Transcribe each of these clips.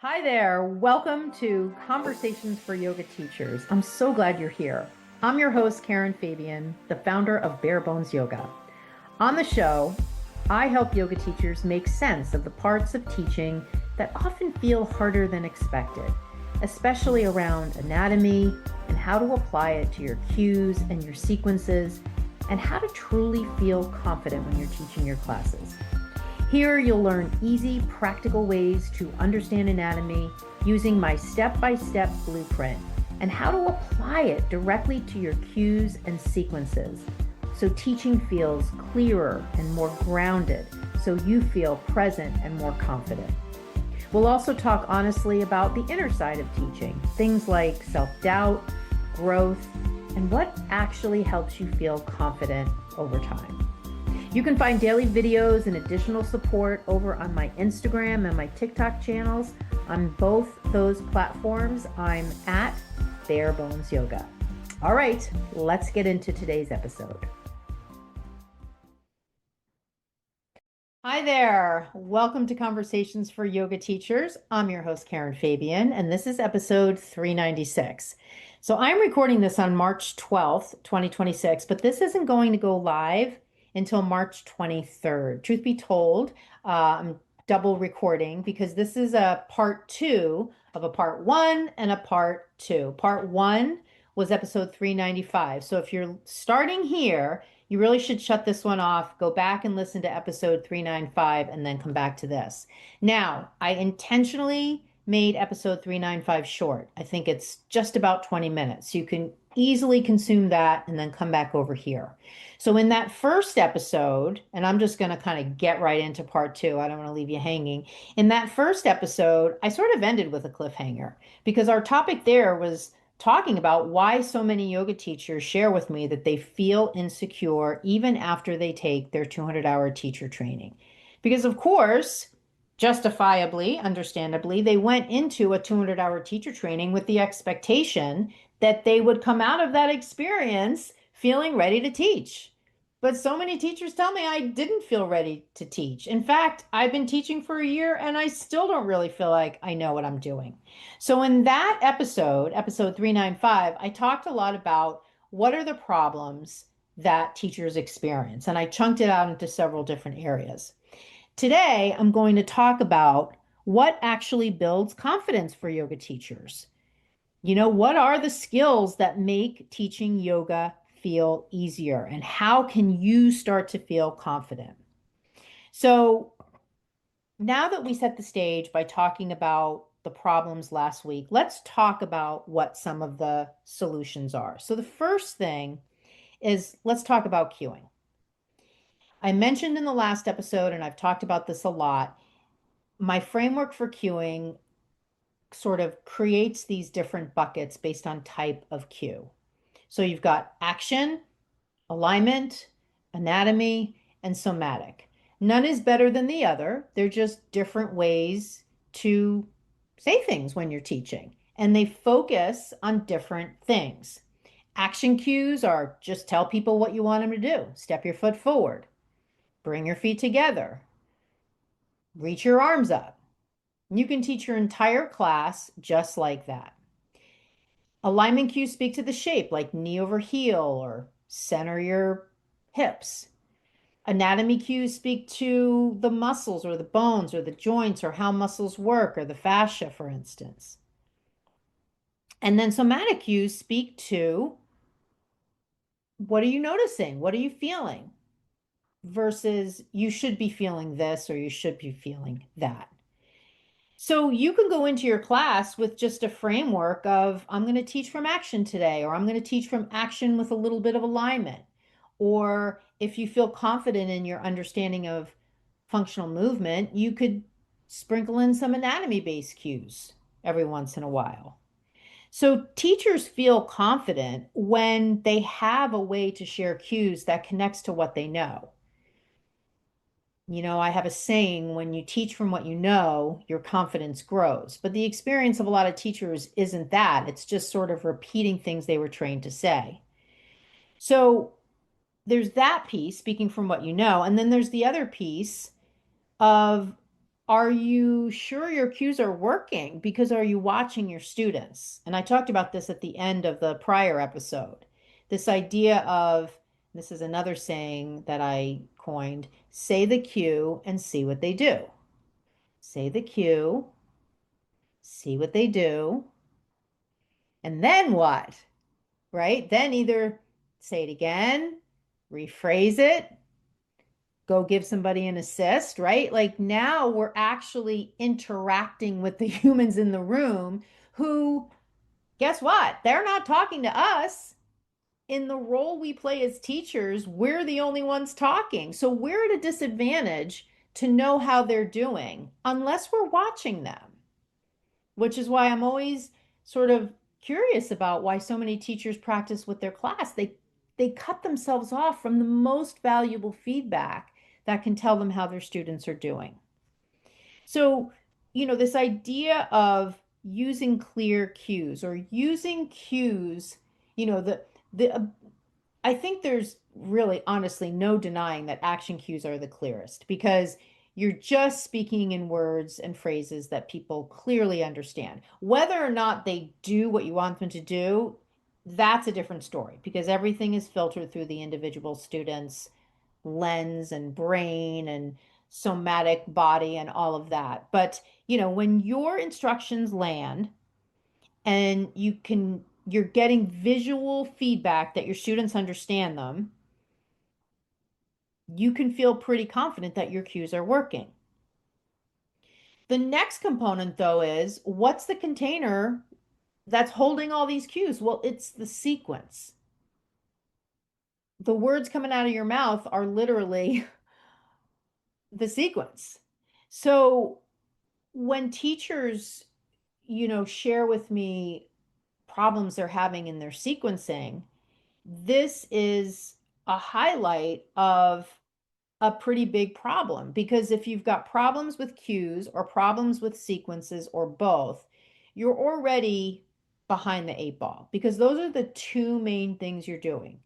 Hi there. Welcome to Conversations for Yoga Teachers. I'm so glad you're here. I'm your host, Karen Fabian, the founder of Bare Bones Yoga. On the show, I help yoga teachers make sense of the parts of teaching that often feel harder than expected, especially around anatomy and how to apply it to your cues and your sequences, and how to truly feel confident when you're teaching your classes. Here, you'll learn easy, practical ways to understand anatomy using my step-by-step blueprint and how to apply it directly to your cues and sequences so teaching feels clearer and more grounded so you feel present and more confident. We'll also talk honestly about the inner side of teaching, things like self-doubt, growth, and what actually helps you feel confident over time. You can find daily videos and additional support over on my Instagram and my TikTok channels. On both those platforms, I'm at Bare Bones Yoga. All right, let's get into today's episode. Hi there. Welcome to Conversations for Yoga Teachers. I'm your host, Karen Fabian, and this is episode 396. So I'm recording this on March 12th, 2026, but this isn't going to go live until March 23rd. Truth be told, I'm double recording because this is a part two of a part one and a part two. Part one was episode 395. So if you're starting here, you really should shut this one off, go back and listen to episode 395, and then come back to this. Now, I intentionally made episode 395 short. I think it's just about 20 minutes. You can easily consume that and then come back over here. So in that first episode, and I'm just going to kind of get right into part two. I don't want to leave you hanging. In that first episode, I sort of ended with a cliffhanger because our topic there was talking about why so many yoga teachers share with me that they feel insecure even after they take their 200-hour teacher training. Because, of course, justifiably, understandably, they went into a 200-hour teacher training with the expectation that they would come out of that experience feeling ready to teach. But so many teachers tell me I didn't feel ready to teach. In fact, I've been teaching for a year and I still don't really feel like I know what I'm doing. So in that episode, episode 395, I talked a lot about what are the problems that teachers experience. And I chunked it out into several different areas. Today, I'm going to talk about what actually builds confidence for yoga teachers. You know, what are the skills that make teaching yoga feel easier? And how can you start to feel confident? So now that we set the stage by talking about the problems last week, let's talk about what some of the solutions are. So the first thing is let's talk about cueing. I mentioned in the last episode, and I've talked about this a lot, my framework for cueing sort of creates these different buckets based on type of cue. So you've got action, alignment, anatomy, and somatic. None is better than the other. They're just different ways to say things when you're teaching, and they focus on different things. Action cues are just tell people what you want them to do. Step your foot forward, bring your feet together, reach your arms up. You can teach your entire class just like that. Alignment cues speak to the shape, like knee over heel or center your hips. Anatomy cues speak to the muscles or the bones or the joints or how muscles work or the fascia, for instance. And then somatic cues speak to what are you noticing? What are you feeling? Versus you should be feeling this or you should be feeling that. So you can go into your class with just a framework of, I'm going to teach from action today, or I'm going to teach from action with a little bit of alignment. Or if you feel confident in your understanding of functional movement, you could sprinkle in some anatomy-based cues every once in a while. So teachers feel confident when they have a way to share cues that connects to what they know. You know, I have a saying, when you teach from what you know, your confidence grows. But the experience of a lot of teachers isn't that. It's just sort of repeating things they were trained to say. So there's that piece, speaking from what you know. And then there's the other piece of Are you sure your cues are working? Because are you watching your students? And I talked about this at the end of the prior episode. This idea of, this is another saying that I coined, say the cue and see what they do. Say the cue, see what they do, and then what? Right? Then either say it again, rephrase it, go give somebody an assist, right? Like now we're actually interacting with the humans in the room who, guess what? They're not talking to us. In the role we play as teachers, we're the only ones talking. So we're at a disadvantage to know how they're doing unless we're watching them, which is why I'm always sort of curious about why so many teachers practice with their class. They cut themselves off from the most valuable feedback that can tell them how their students are doing. So, this idea of using clear cues or using cues, the I think there's really honestly no denying that action cues are the clearest because you're just speaking in words and phrases that people clearly understand. Whether or not they do what you want them to do, that's a different story because everything is filtered through the individual student's lens and brain and somatic body and all of that. But, when your instructions land and you're getting visual feedback that your students understand them, you can feel pretty confident that your cues are working. The next component, though, is what's the container that's holding all these cues? Well, it's the sequence. The words coming out of your mouth are literally the sequence. So when teachers, share with me problems they're having in their sequencing, this is a highlight of a pretty big problem because if you've got problems with cues or problems with sequences or both, you're already behind the eight ball because those are the two main things you're doing.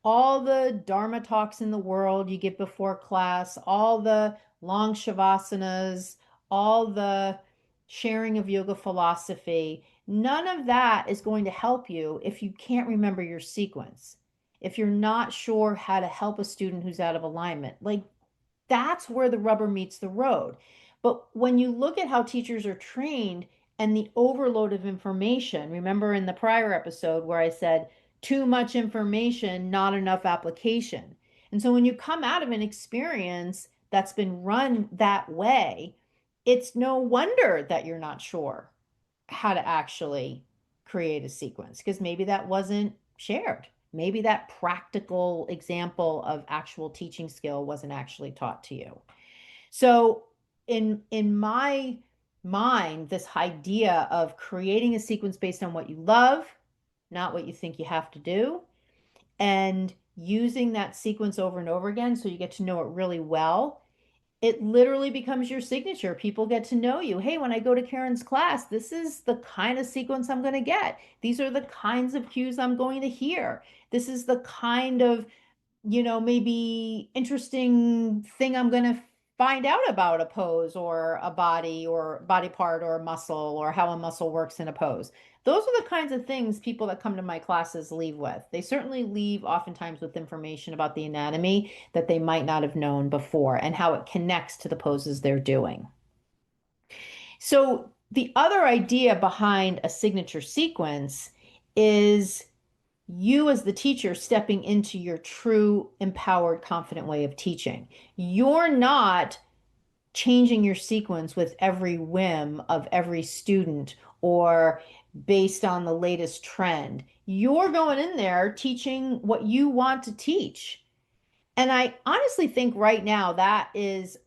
All the Dharma talks in the world you get before class, all the long shavasanas, all the sharing of yoga philosophy, none of that is going to help you if you can't remember your sequence. If you're not sure how to help a student who's out of alignment, like that's where the rubber meets the road. But when you look at how teachers are trained and the overload of information, remember in the prior episode where I said too much information, not enough application. And so when you come out of an experience that's been run that way, it's no wonder that you're not sure how to actually create a sequence because maybe that wasn't shared. Maybe that practical example of actual teaching skill wasn't actually taught to you. So in my mind, this idea of creating a sequence based on what you love, not what you think you have to do, and using that sequence over and over again so you get to know it really well, it literally becomes your signature. People get to know you. Hey, when I go to Karen's class, this is the kind of sequence I'm going to get. These are the kinds of cues I'm going to hear. This is the kind of, maybe interesting thing I'm going to find out about a pose or body part or a muscle or how a muscle works in a pose. Those are the kinds of things people that come to my classes leave with. They certainly leave oftentimes with information about the anatomy that they might not have known before and how it connects to the poses they're doing. So the other idea behind a signature sequence is you as the teacher stepping into your true empowered confident way of teaching. You're not changing your sequence with every whim of every student or based on the latest trend. You're going in there teaching what you want to teach. And I honestly think right now that is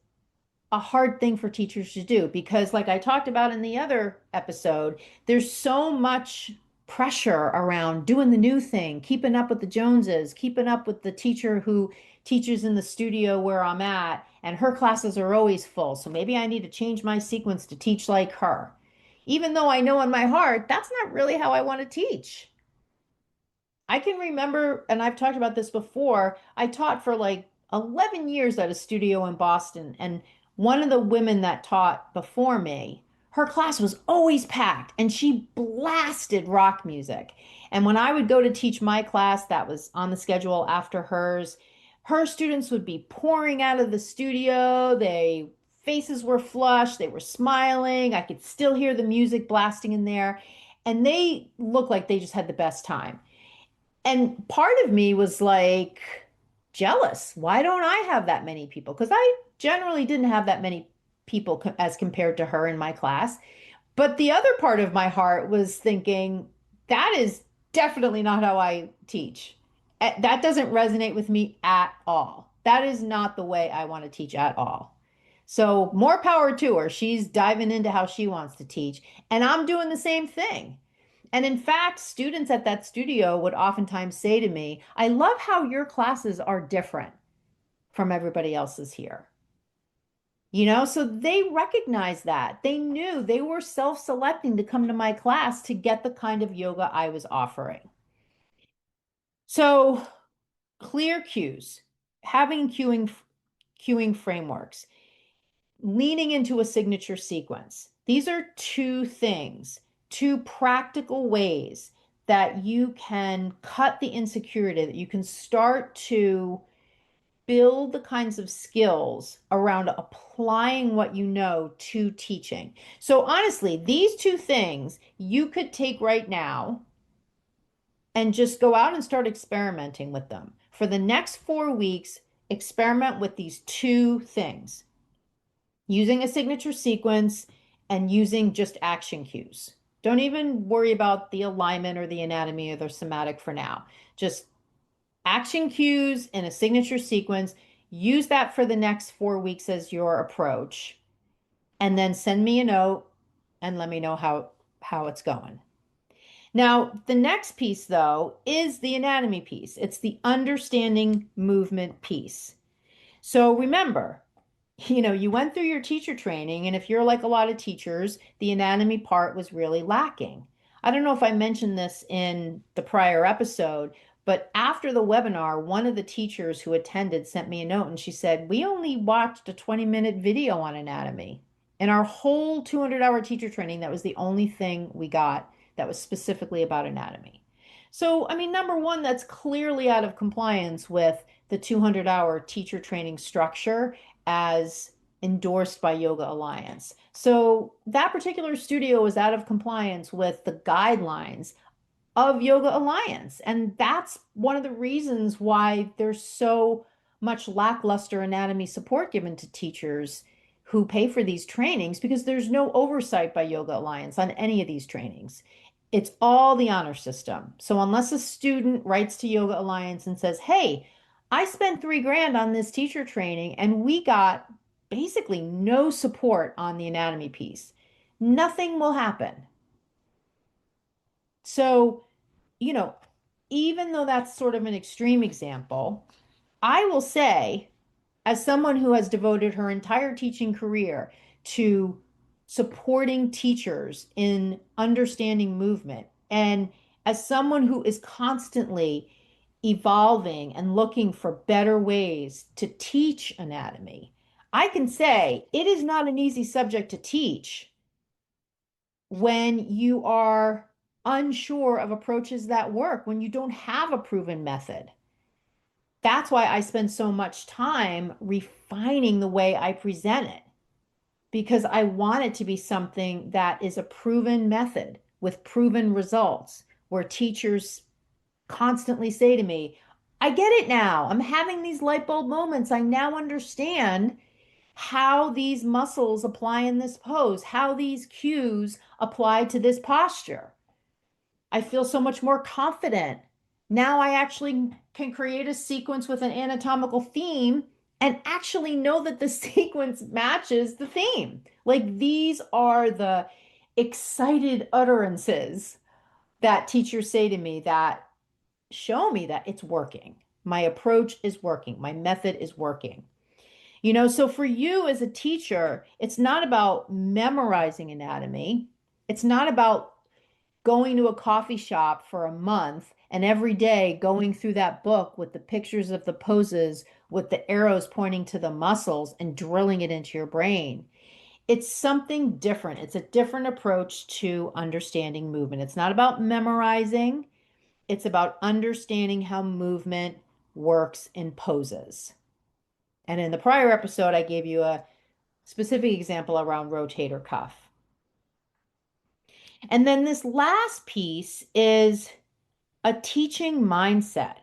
a hard thing for teachers to do because, like I talked about in the other episode, there's so much pressure around doing the new thing, keeping up with the Joneses, keeping up with the teacher who teaches in the studio where I'm at, and her classes are always full. So maybe I need to change my sequence to teach like her. Even though I know in my heart that's not really how I want to teach. I can remember, and I've talked about this before, I taught for like 11 years at a studio in Boston, and one of the women that taught before me, her class was always packed and she blasted rock music. And when I would go to teach my class that was on the schedule after hers, her students would be pouring out of the studio. They faces were flushed, they were smiling. I could still hear the music blasting in there, and they looked like they just had the best time. And part of me was like jealous. Why don't I have that many people? Because I generally didn't have that many people as compared to her in my class. But the other part of my heart was thinking, that is definitely not how I teach. That doesn't resonate with me at all. That is not the way I want to teach at all. So more power to her. She's diving into how she wants to teach. And I'm doing the same thing. And in fact, students at that studio would oftentimes say to me, I love how your classes are different from everybody else's here. So they recognized that. They knew they were self-selecting to come to my class to get the kind of yoga I was offering. So clear cues, having cueing frameworks, leaning into a signature sequence. These are two things, two practical ways that you can cut the insecurity, that you can start to build the kinds of skills around applying what you know to teaching. So honestly, these two things you could take right now and just go out and start experimenting with them. For the next 4 weeks, experiment with these two things, using a signature sequence and using just action cues. Don't even worry about the alignment or the anatomy or the somatic for now. Just action cues in a signature sequence. Use that for the next 4 weeks as your approach. And then send me a note and let me know how it's going. Now, the next piece, though, is the anatomy piece. It's the understanding movement piece. So remember, you went through your teacher training, and if you're like a lot of teachers, the anatomy part was really lacking. I don't know if I mentioned this in the prior episode, but after the webinar, one of the teachers who attended sent me a note and she said, we only watched a 20-minute video on anatomy. In our whole 200-hour teacher training, that was the only thing we got that was specifically about anatomy. So, I mean, number one, that's clearly out of compliance with the 200-hour teacher training structure as endorsed by Yoga Alliance. So that particular studio was out of compliance with the guidelines of Yoga Alliance. And that's one of the reasons why there's so much lackluster anatomy support given to teachers who pay for these trainings, because there's no oversight by Yoga Alliance on any of these trainings. It's all the honor system. So unless a student writes to Yoga Alliance and says, hey, I spent $3,000 on this teacher training and we got basically no support on the anatomy piece, nothing will happen. So, you know, even though that's sort of an extreme example, I will say, as someone who has devoted her entire teaching career to supporting teachers in understanding movement, and as someone who is constantly evolving and looking for better ways to teach anatomy, I can say it is not an easy subject to teach when you are unsure of approaches that work, when you don't have a proven method. That's why I spend so much time refining the way I present it, because I want it to be something that is a proven method with proven results, where teachers constantly say to me, I get it now. I'm having these light bulb moments. I now understand how these muscles apply in this pose, how these cues apply to this posture. I feel so much more confident. Now I actually can create a sequence with an anatomical theme and actually know that the sequence matches the theme. Like, these are the excited utterances that teachers say to me that show me that it's working. My approach is working. My method is working. So for you as a teacher, it's not about memorizing anatomy. It's not about going to a coffee shop for a month And every day going through that book with the pictures of the poses, with the arrows pointing to the muscles and drilling it into your brain. It's something different. It's a different approach to understanding movement. It's not about memorizing, it's about understanding how movement works in poses. And in the prior episode, I gave you a specific example around rotator cuff. And then this last piece is a teaching mindset,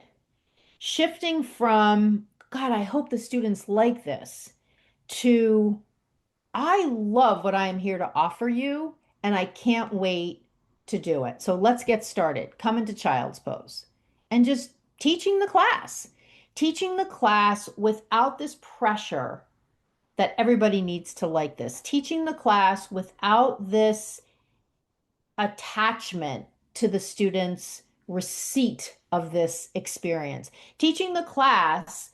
shifting from, God, I hope the students like this, to, I love what I am here to offer you, and I can't wait to do it. So let's get started. Come into child's pose and just teaching the class without this pressure that everybody needs to like this, teaching the class without this attachment to the student's receipt of this experience, teaching the class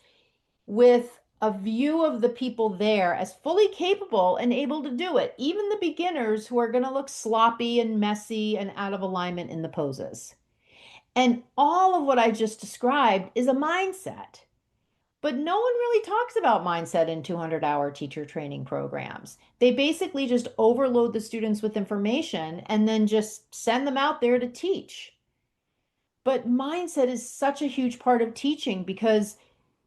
with a view of the people there as fully capable and able to do it, even the beginners who are going to look sloppy and messy and out of alignment in the poses. And all of what I just described is a mindset. But no one really talks about mindset in 200-hour teacher training programs. They basically just overload the students with information and then just send them out there to teach. But mindset is such a huge part of teaching because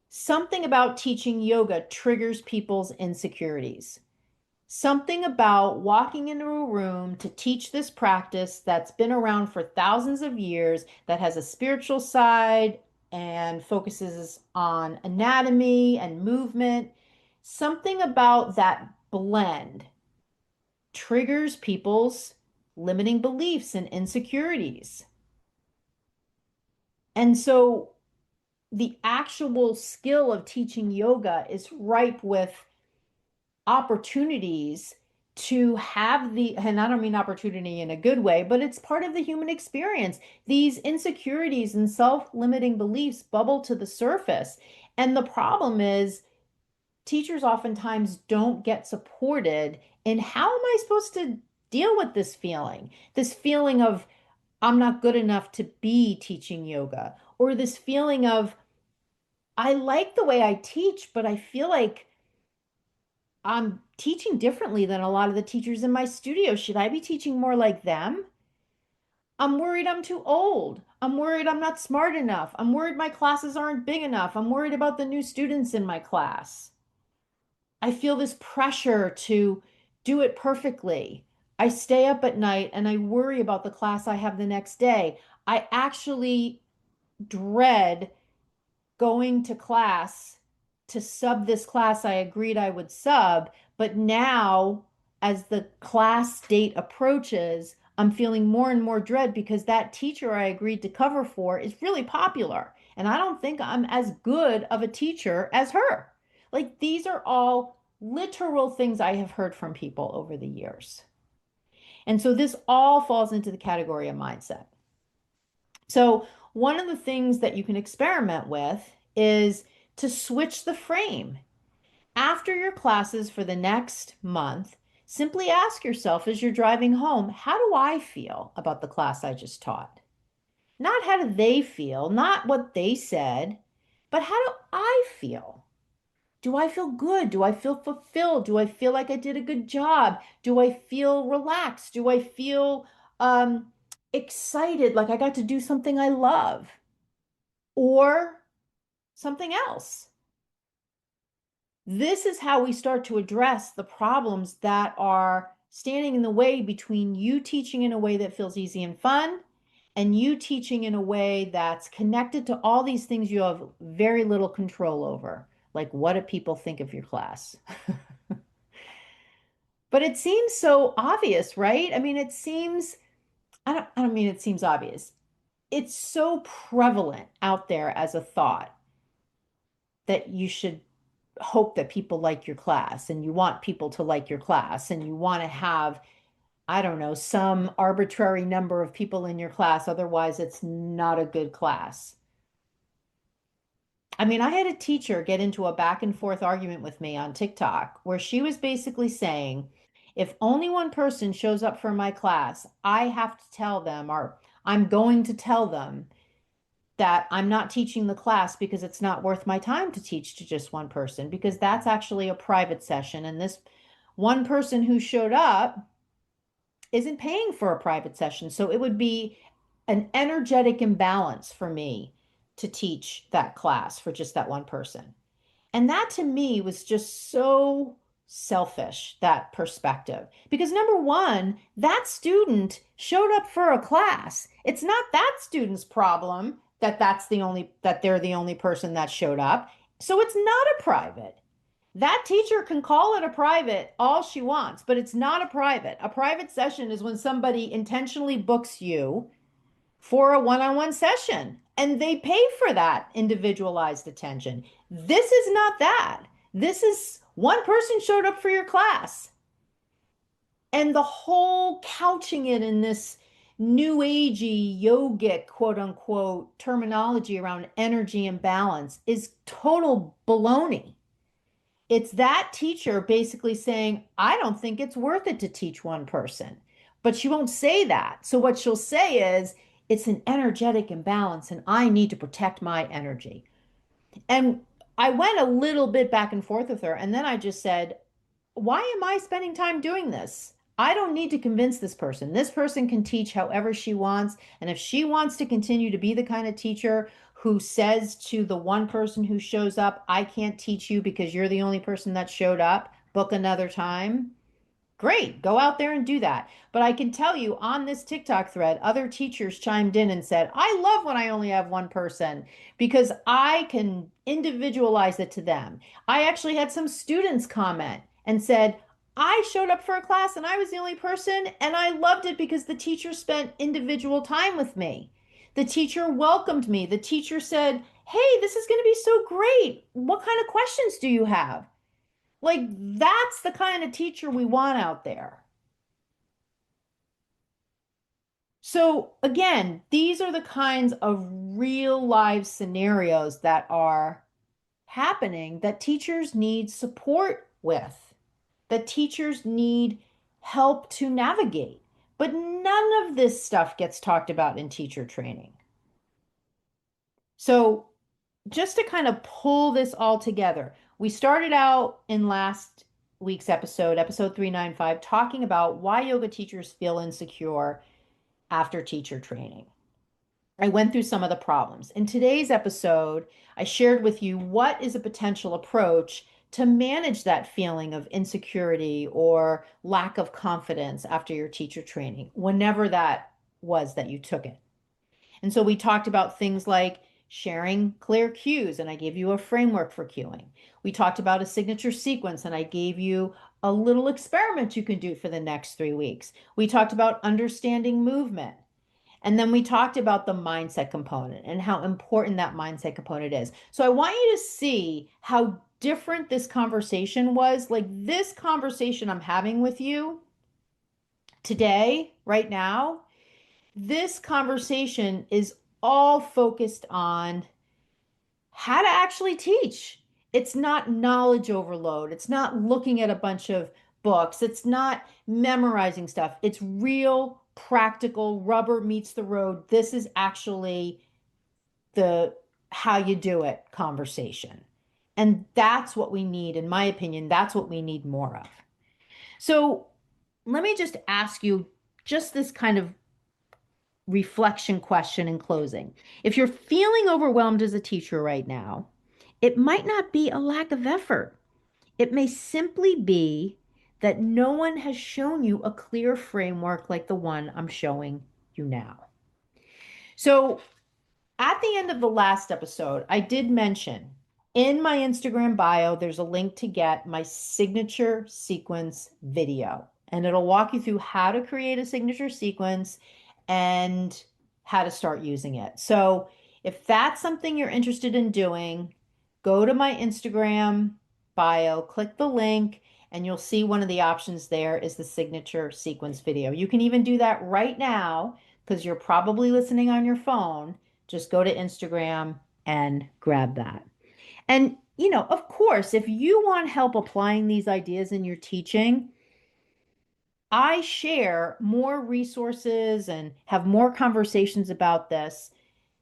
something about teaching yoga triggers people's insecurities. Something about walking into a room to teach this practice that's been around for thousands of years, that has a spiritual side and focuses on anatomy and movement. Something about that blend triggers people's limiting beliefs and insecurities. And so the actual skill of teaching yoga is ripe with opportunities to have and I don't mean opportunity in a good way, but it's part of the human experience. These insecurities and self-limiting beliefs bubble to the surface. And the problem is, teachers oftentimes don't get supported in how am I supposed to deal with this feeling of I'm not good enough to be teaching yoga, or this feeling of I like the way I teach, but I feel like I'm teaching differently than a lot of the teachers in my studio. Should I be teaching more like them? I'm worried I'm too old. I'm worried I'm not smart enough. I'm worried my classes aren't big enough. I'm worried about the new students in my class. I feel this pressure to do it perfectly. I stay up at night and I worry about the class I have the next day. I actually dread going to class to sub this class I agreed I would sub, but now as the class date approaches, I'm feeling more and more dread because that teacher I agreed to cover for is really popular. And I don't think I'm as good of a teacher as her. Like these are all literal things I have heard from people over the years. And so this all falls into the category of mindset. So one of the things that you can experiment with is to switch the frame. After your classes for the next month, simply ask yourself as you're driving home, how do I feel about the class I just taught? Not how do they feel, not what they said, but how do I feel? Do I feel good? Do I feel fulfilled? Do I feel like I did a good job? Do I feel relaxed? Do I feel excited, like I got to do something I love? Or something else? This is how we start to address the problems that are standing in the way between you teaching in a way that feels easy and fun and you teaching in a way that's connected to all these things you have very little control over. Like, what do people think of your class? But it seems so obvious, right? I mean, it seems, I don't mean it seems obvious. It's so prevalent out there as a thought that you should hope that people like your class and you want people to like your class and you want to have, I don't know, some arbitrary number of people in your class. Otherwise, it's not a good class. I mean, I had a teacher get into a back and forth argument with me on TikTok where she was basically saying, if only one person shows up for my class, I have to tell them, or I'm going to tell them that I'm not teaching the class because it's not worth my time to teach to just one person, because that's actually a private session. And this one person who showed up isn't paying for a private session. So it would be an energetic imbalance for me to teach that class for just that one person. And that to me was just so selfish, that perspective. Because number one, that student showed up for a class. It's not that student's problem that they're the only person that showed up. So it's not a private. That teacher can call it a private all she wants, but it's not a private. A private session is when somebody intentionally books you for a one-on-one session and they pay for that individualized attention. This is not that. This is one person showed up for your class. And the whole couching it in this new agey yogic quote unquote terminology around energy and balance is total baloney. It's that teacher basically saying, I don't think it's worth it to teach one person. But she won't say that. So what she'll say is, it's an energetic imbalance and I need to protect my energy. And I went a little bit back and forth with her. And then I just said, why am I spending time doing this? I don't need to convince this person. This person can teach however she wants. And if she wants to continue to be the kind of teacher who says to the one person who shows up, I can't teach you because you're the only person that showed up, book another time. Great, go out there and do that. But I can tell you on this TikTok thread, other teachers chimed in and said, I love when I only have one person because I can individualize it to them. I actually had some students comment and said, I showed up for a class and I was the only person, and I loved it because the teacher spent individual time with me. The teacher welcomed me. The teacher said, hey, this is going to be so great. What kind of questions do you have? Like, that's the kind of teacher we want out there. So, again, these are the kinds of real life scenarios that are happening that teachers need support with, that teachers need help to navigate. But none of this stuff gets talked about in teacher training. So, just to kind of pull this all together, we started out in last week's episode 395, talking about why yoga teachers feel insecure after teacher training. I went through some of the problems. In today's episode, I shared with you what is a potential approach to manage that feeling of insecurity or lack of confidence after your teacher training, whenever that was that you took it. And so we talked about things like sharing clear cues, and I gave you a framework for cueing. We talked about a signature sequence, and I gave you a little experiment you can do for the next 3 weeks. We talked about understanding movement. And then we talked about the mindset component and how important that mindset component is. So I want you to see how different this conversation was. Like this conversation I'm having with you today, right now, this conversation is all focused on how to actually teach. It's not knowledge overload. It's not looking at a bunch of books. It's not memorizing stuff. It's real, practical, rubber meets the road. This is actually the how you do it conversation. And that's what we need, in my opinion, that's what we need more of. So let me just ask you just this kind of reflection question in closing. If you're feeling overwhelmed as a teacher right now, it might not be a lack of effort. It may simply be that no one has shown you a clear framework like the one I'm showing you now. So, at the end of the last episode, I did mention in my Instagram bio, there's a link to get my signature sequence video, and it'll walk you through how to create a signature sequence and how to start using it. So if that's something you're interested in doing, go to my Instagram bio, click the link, and you'll see one of the options there is the signature sequence video. You can even do that right now because you're probably listening on your phone. Just go to Instagram and grab that. And, of course, if you want help applying these ideas in your teaching, I share more resources and have more conversations about this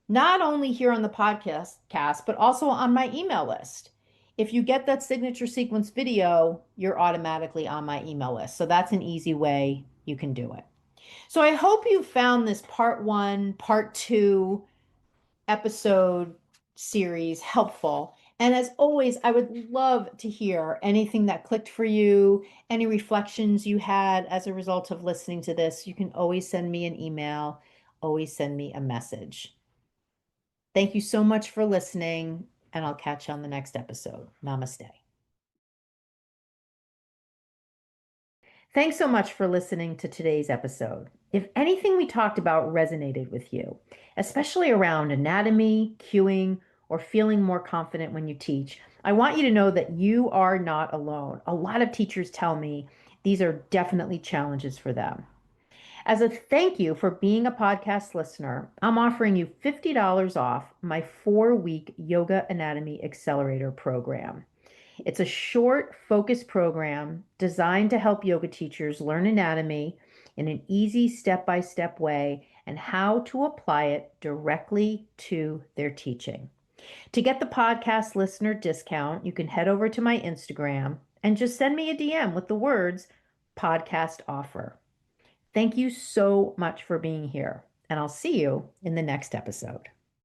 not only here on the but also on my email list. If you get that signature sequence video, you're automatically on my email list. So that's an easy way you can do it. So I hope you found this part one, part two episode series helpful. And as always, I would love to hear anything that clicked for you, any reflections you had as a result of listening to this. You can always send me an email, always send me a message. Thank you so much for listening, and I'll catch you on the next episode. Namaste. Thanks so much for listening to today's episode. If anything we talked about resonated with you, especially around anatomy, cueing, or feeling more confident when you teach, I want you to know that you are not alone. A lot of teachers tell me these are definitely challenges for them. As a thank you for being a podcast listener, I'm offering you $50 off my 4-week Yoga Anatomy Accelerator program. It's a short, focused program designed to help yoga teachers learn anatomy in an easy step-by-step way and how to apply it directly to their teaching. To get the podcast listener discount, you can head over to my Instagram and just send me a DM with the words podcast offer. Thank you so much for being here, and I'll see you in the next episode.